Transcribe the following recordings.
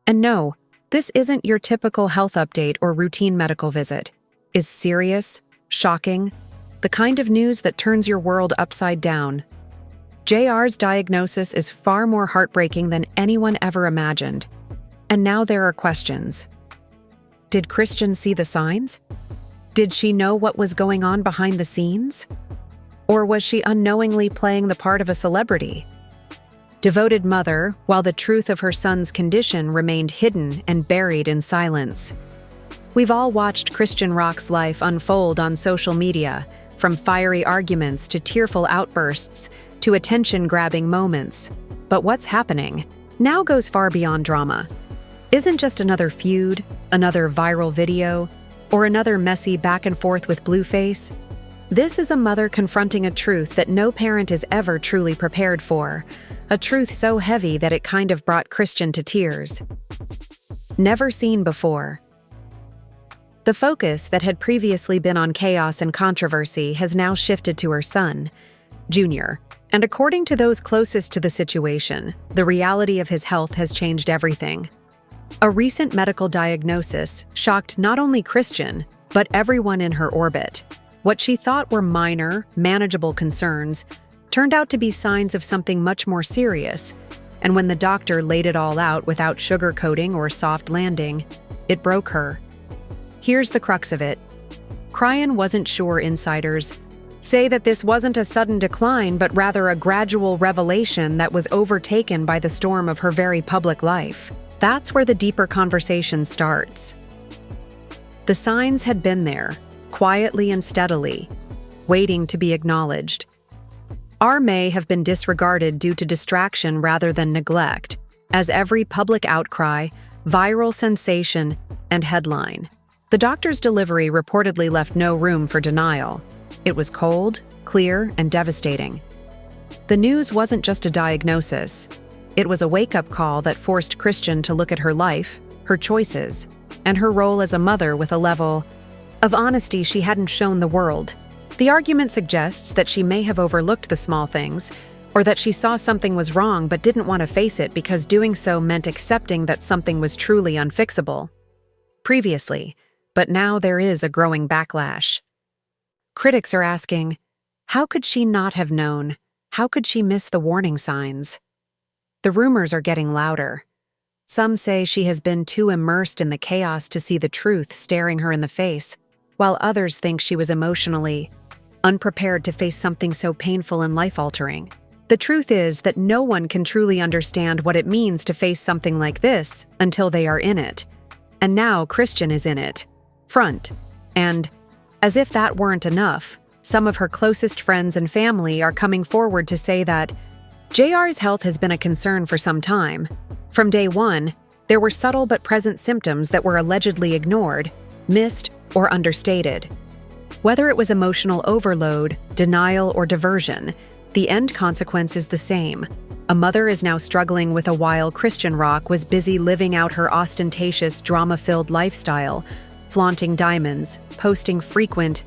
And no, this isn't your typical health update or routine medical visit. It's serious, shocking, the kind of news that turns your world upside down. JR's diagnosis is far more heartbreaking than anyone ever imagined. And now there are questions. Did Chrisean see the signs? Did she know what was going on behind the scenes? Or was she unknowingly playing the part of a celebrity? Devoted mother, while the truth of her son's condition remained hidden and buried in silence. We've all watched Chrisean Rock's life unfold on social media, from fiery arguments to tearful outbursts to attention-grabbing moments. But what's happening now goes far beyond drama. Isn't just another feud, another viral video, or another messy back and forth with Blueface. This is a mother confronting a truth that no parent is ever truly prepared for, a truth so heavy that it kind of brought Chrisean to tears. Never seen before. The focus that had previously been on chaos and controversy has now shifted to her son, Junior. And according to those closest to the situation, the reality of his health has changed everything. A recent medical diagnosis shocked not only Chrisean, but everyone in her orbit. What she thought were minor, manageable concerns turned out to be signs of something much more serious, and when the doctor laid it all out without sugarcoating or soft landing, it broke her. Here's the crux of it. Chrisean wasn't sure insiders say that this wasn't a sudden decline, but rather a gradual revelation that was overtaken by the storm of her very public life. That's where the deeper conversation starts. The signs had been there, quietly and steadily, waiting to be acknowledged. Or may have been disregarded due to distraction rather than neglect, as every public outcry, viral sensation, and headline. The doctor's delivery reportedly left no room for denial. It was cold, clear, and devastating. The news wasn't just a diagnosis. It was a wake-up call that forced Chrisean to look at her life, her choices, and her role as a mother with a level of honesty she hadn't shown the world. The argument suggests that she may have overlooked the small things, or that she saw something was wrong but didn't want to face it because doing so meant accepting that something was truly unfixable. Previously, but now there is a growing backlash. Critics are asking, how could she not have known? How could she miss the warning signs? The rumors are getting louder. Some say she has been too immersed in the chaos to see the truth staring her in the face, while others think she was emotionally unprepared to face something so painful and life-altering. The truth is that no one can truly understand what it means to face something like this until they are in it. And now Chrisean is in it, front. And, as if that weren't enough, some of her closest friends and family are coming forward to say that JR's health has been a concern for some time. From day one, there were subtle but present symptoms that were allegedly ignored, missed, or understated. Whether it was emotional overload, denial, or diversion, the end consequence is the same. A mother is now struggling with a while Chrisean Rock was busy living out her ostentatious, drama-filled lifestyle, flaunting diamonds, posting frequent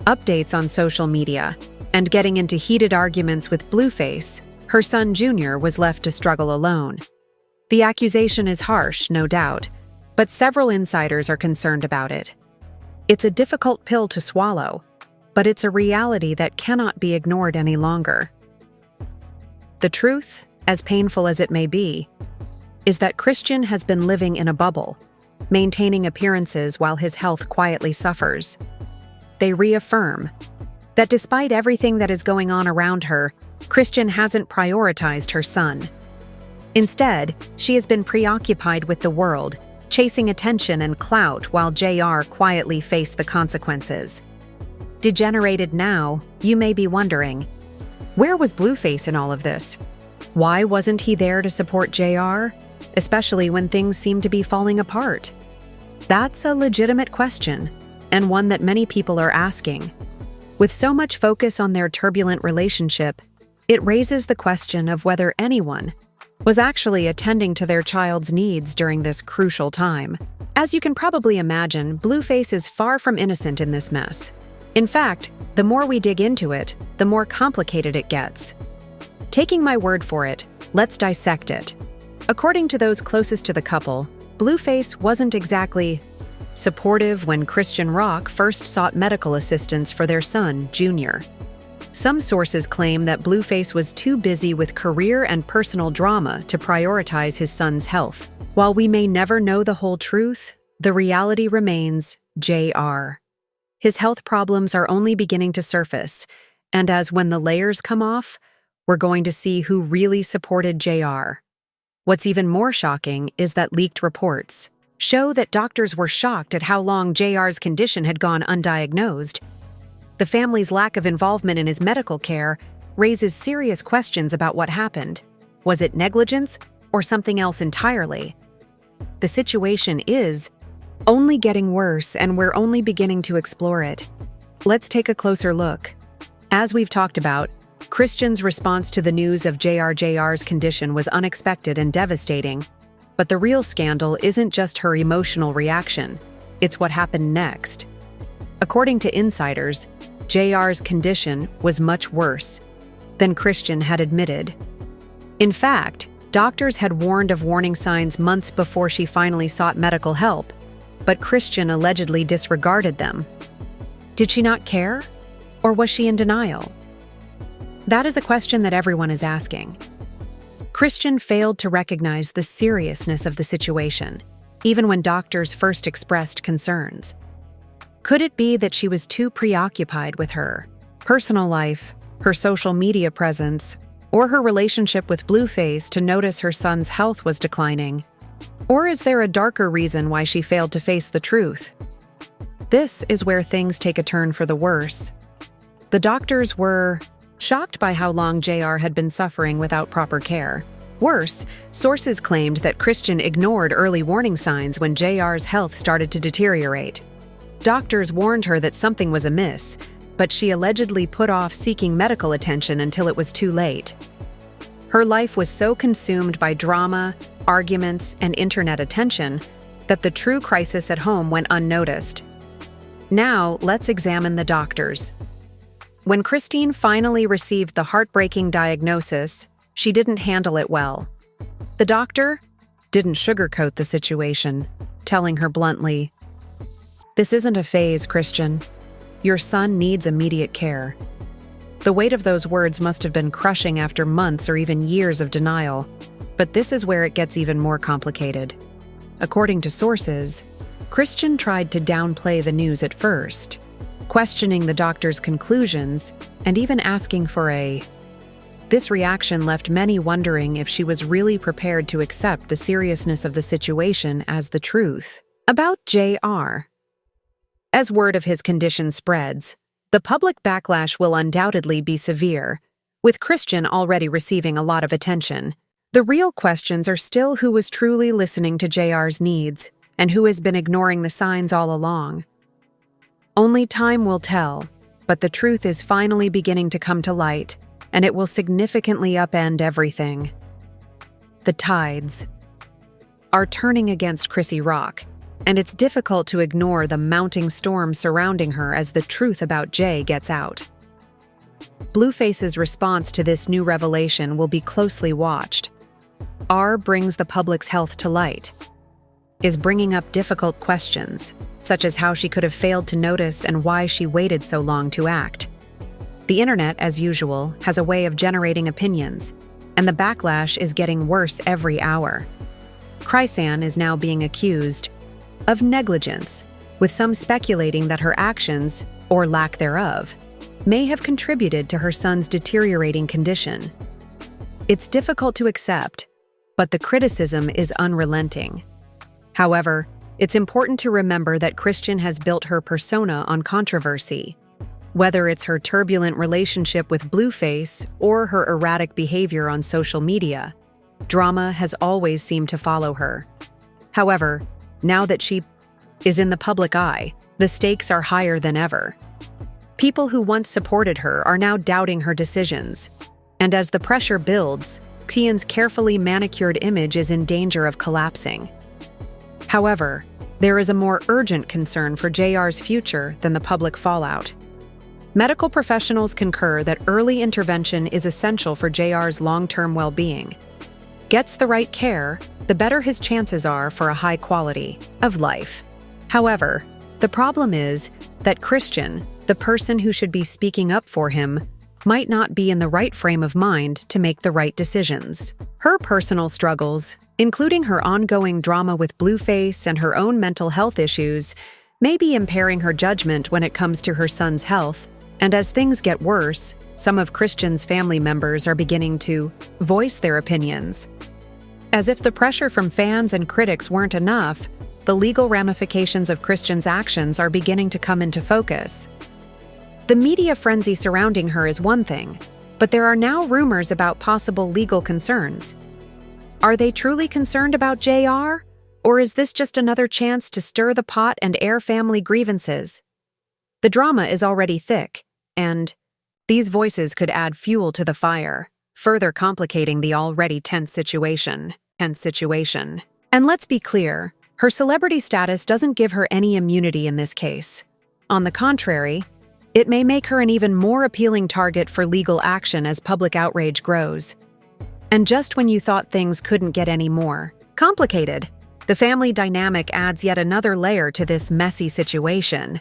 updates on social media, and getting into heated arguments with Blueface. Her son Junior was left to struggle alone. The accusation is harsh, no doubt, but several insiders are concerned about it. It's a difficult pill to swallow, but it's a reality that cannot be ignored any longer. The truth, as painful as it may be, is that Chrisean has been living in a bubble, maintaining appearances while his health quietly suffers. They reaffirm that despite everything that is going on around her, Chrisean hasn't prioritized her son. Instead, she has been preoccupied with the world, chasing attention and clout while JR quietly faced the consequences. Degenerated now, you may be wondering, where was Blueface in all of this? Why wasn't he there to support JR, especially when things seem to be falling apart? That's a legitimate question, and one that many people are asking. With so much focus on their turbulent relationship, it raises the question of whether anyone was actually attending to their child's needs during this crucial time. As you can probably imagine, Blueface is far from innocent in this mess. In fact, the more we dig into it, the more complicated it gets. Taking my word for it, let's dissect it. According to those closest to the couple, Blueface wasn't exactly supportive when Chrisean Rock first sought medical assistance for their son, Junior. Some sources claim that Blueface was too busy with career and personal drama to prioritize his son's health. While we may never know the whole truth, the reality remains JR. His health problems are only beginning to surface, and when the layers come off, we're going to see who really supported JR. What's even more shocking is that leaked reports show that doctors were shocked at how long JR's condition had gone undiagnosed. The family's lack of involvement in his medical care raises serious questions about what happened. Was it negligence or something else entirely? The situation is only getting worse, and we're only beginning to explore it. Let's take a closer look. As we've talked about, Chrisean's response to the news of JR's condition was unexpected and devastating. But the real scandal isn't just her emotional reaction, it's what happened next. According to insiders, JR's condition was much worse than Chrisean had admitted. In fact, doctors had warned of warning signs months before she finally sought medical help, but Chrisean allegedly disregarded them. Did she not care? Or was she in denial? That is a question that everyone is asking. Chrisean failed to recognize the seriousness of the situation, even when doctors first expressed concerns. Could it be that she was too preoccupied with her personal life, her social media presence, or her relationship with Blueface to notice her son's health was declining? Or is there a darker reason why she failed to face the truth? This is where things take a turn for the worse. The doctors were shocked by how long JR had been suffering without proper care. Worse, sources claimed that Chrisean ignored early warning signs when JR's health started to deteriorate. Doctors warned her that something was amiss, but she allegedly put off seeking medical attention until it was too late. Her life was so consumed by drama, arguments, and internet attention that the true crisis at home went unnoticed. Now, let's examine the doctors. When Christine finally received the heartbreaking diagnosis, she didn't handle it well. The doctor didn't sugarcoat the situation, telling her bluntly, "This isn't a phase, Chrisean. Your son needs immediate care." The weight of those words must have been crushing after months or even years of denial, but this is where it gets even more complicated. According to sources, Chrisean tried to downplay the news at first, questioning the doctor's conclusions and even asking for This reaction left many wondering if she was really prepared to accept the seriousness of the situation as the truth. About JR. As word of his condition spreads, the public backlash will undoubtedly be severe, with Chrisean already receiving a lot of attention. The real questions are still who was truly listening to JR's needs and who has been ignoring the signs all along. Only time will tell, but the truth is finally beginning to come to light, and it will significantly upend everything. The tides are turning against Chrisean Rock, and it's difficult to ignore the mounting storm surrounding her as the truth about Jay gets out. Blueface's response to this new revelation will be closely watched. R brings the public's health to light, is bringing up difficult questions, such as how she could have failed to notice and why she waited so long to act. The internet, as usual, has a way of generating opinions, and the backlash is getting worse every hour. Chrisean is now being accused of negligence, with some speculating that her actions, or lack thereof, may have contributed to her son's deteriorating condition. It's difficult to accept, but the criticism is unrelenting. However, it's important to remember that Chrisean has built her persona on controversy. Whether it's her turbulent relationship with Blueface or her erratic behavior on social media, drama has always seemed to follow her. However, now that she is in the public eye, the stakes are higher than ever. People who once supported her are now doubting her decisions, and as the pressure builds, Chrisean's carefully manicured image is in danger of collapsing. However, there is a more urgent concern for JR's future than the public fallout. Medical professionals concur that early intervention is essential for JR's long-term well-being. Gets the right care, the better his chances are for a high quality of life. However, the problem is that Chrisean, the person who should be speaking up for him, might not be in the right frame of mind to make the right decisions. Her personal struggles, including her ongoing drama with Blueface and her own mental health issues, may be impairing her judgment when it comes to her son's health. And as things get worse, some of Chrisean's family members are beginning to voice their opinions. As if the pressure from fans and critics weren't enough, the legal ramifications of Chrisean's actions are beginning to come into focus. The media frenzy surrounding her is one thing, but there are now rumors about possible legal concerns. Are they truly concerned about JR? Or is this just another chance to stir the pot and air family grievances? The drama is already thick, and these voices could add fuel to the fire, further complicating the already tense situation. And let's be clear, her celebrity status doesn't give her any immunity in this case. On the contrary, it may make her an even more appealing target for legal action as public outrage grows. And just when you thought things couldn't get any more complicated, the family dynamic adds yet another layer to this messy situation.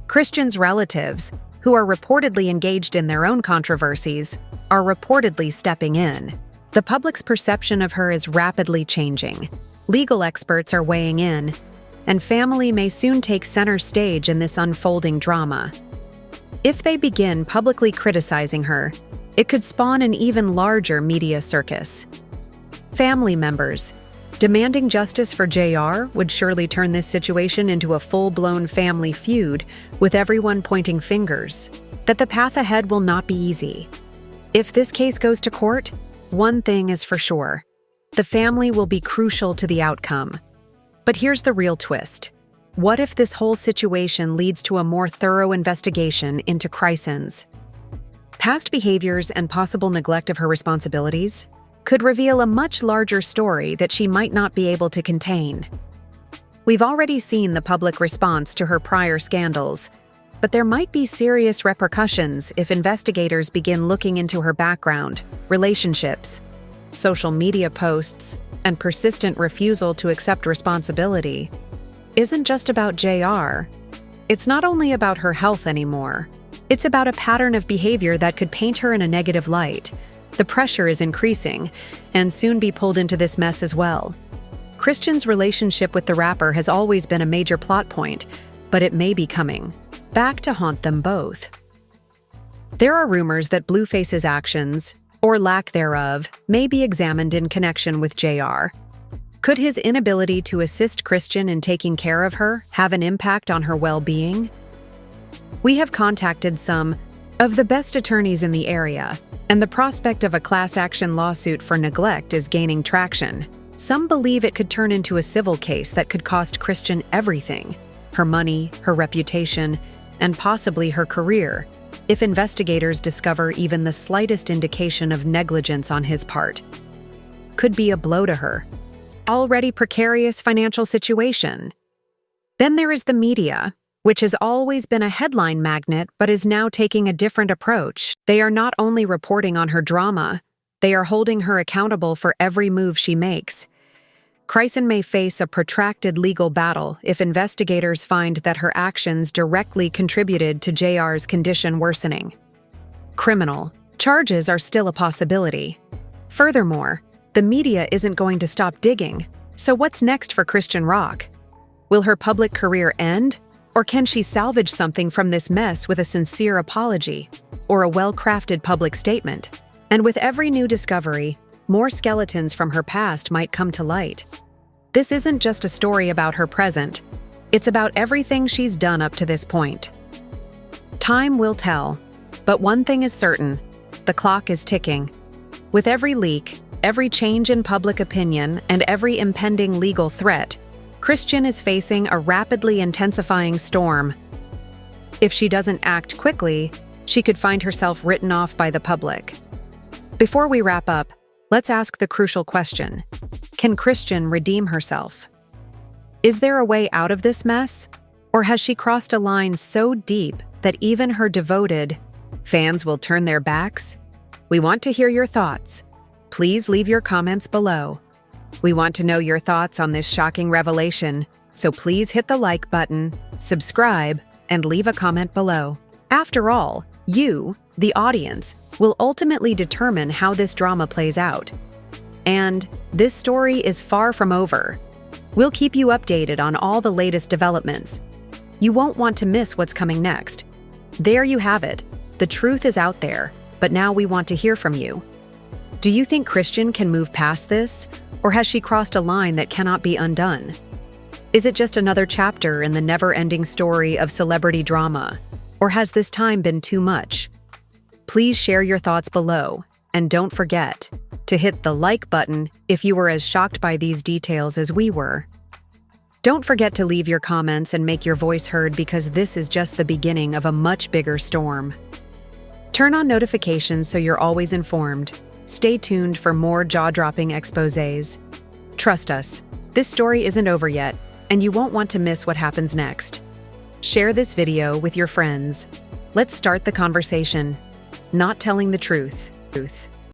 Chrisean's relatives, who are reportedly engaged in their own controversies, are reportedly stepping in. The public's perception of her is rapidly changing. Legal experts are weighing in, and family may soon take center stage in this unfolding drama. If they begin publicly criticizing her, it could spawn an even larger media circus. Family members demanding justice for JR would surely turn this situation into a full-blown family feud, with everyone pointing fingers. That the path ahead will not be easy. If this case goes to court, one thing is for sure: the family will be crucial to the outcome. But here's the real twist. What if this whole situation leads to a more thorough investigation into Chrisean's past behaviors and possible neglect of her responsibilities? Could reveal a much larger story that she might not be able to contain. We've already seen the public response to her prior scandals, but there might be serious repercussions if investigators begin looking into her background, relationships, social media posts, and persistent refusal to accept responsibility. Isn't just about JR. It's not only about her health anymore. It's about a pattern of behavior that could paint her in a negative light. The pressure is increasing, and soon be pulled into this mess as well. Chrisean's relationship with the rapper has always been a major plot point, but it may be coming back to haunt them both. There are rumors that Blueface's actions, or lack thereof, may be examined in connection with JR. Could his inability to assist Chrisean in taking care of her have an impact on her well-being? We have contacted some of the best attorneys in the area, and the prospect of a class action lawsuit for neglect is gaining traction. Some believe it could turn into a civil case that could cost Chrisean everything: her money, her reputation, and possibly her career, if investigators discover even the slightest indication of negligence on his part. Could be a blow to her already precarious financial situation. Then there is the media, which has always been a headline magnet but is now taking a different approach. They are not only reporting on her drama, they are holding her accountable for every move she makes. Chrisean may face a protracted legal battle if investigators find that her actions directly contributed to JR's condition worsening. Criminal charges are still a possibility. Furthermore, the media isn't going to stop digging, so what's next for Chrisean Rock? Will her public career end? Or can she salvage something from this mess with a sincere apology or a well-crafted public statement? And with every new discovery, more skeletons from her past might come to light. This isn't just a story about her present, it's about everything she's done up to this point. Time will tell, but one thing is certain: the clock is ticking. With every leak, every change in public opinion, and every impending legal threat, Chrisean is facing a rapidly intensifying storm. If she doesn't act quickly, she could find herself written off by the public. Before we wrap up, let's ask the crucial question: can Chrisean redeem herself? Is there a way out of this mess? Or has she crossed a line so deep that even her devoted fans will turn their backs? We want to hear your thoughts. Please leave your comments below. We want to know your thoughts on this shocking revelation, so please hit the like button, subscribe, and leave a comment below. After all, you, the audience, will ultimately determine how this drama plays out. And this story is far from over. We'll keep you updated on all the latest developments. You won't want to miss what's coming next. There you have it. The truth is out there, but now we want to hear from you. Do you think Chrisean can move past this, or has she crossed a line that cannot be undone? Is it just another chapter in the never-ending story of celebrity drama, or has this time been too much? Please share your thoughts below, and don't forget to hit the like button if you were as shocked by these details as we were. Don't forget to leave your comments and make your voice heard, because this is just the beginning of a much bigger storm. Turn on notifications so you're always informed. Stay tuned for more jaw-dropping exposés. Trust us, this story isn't over yet, and you won't want to miss what happens next. Share this video with your friends. Let's start the conversation. Not telling the truth.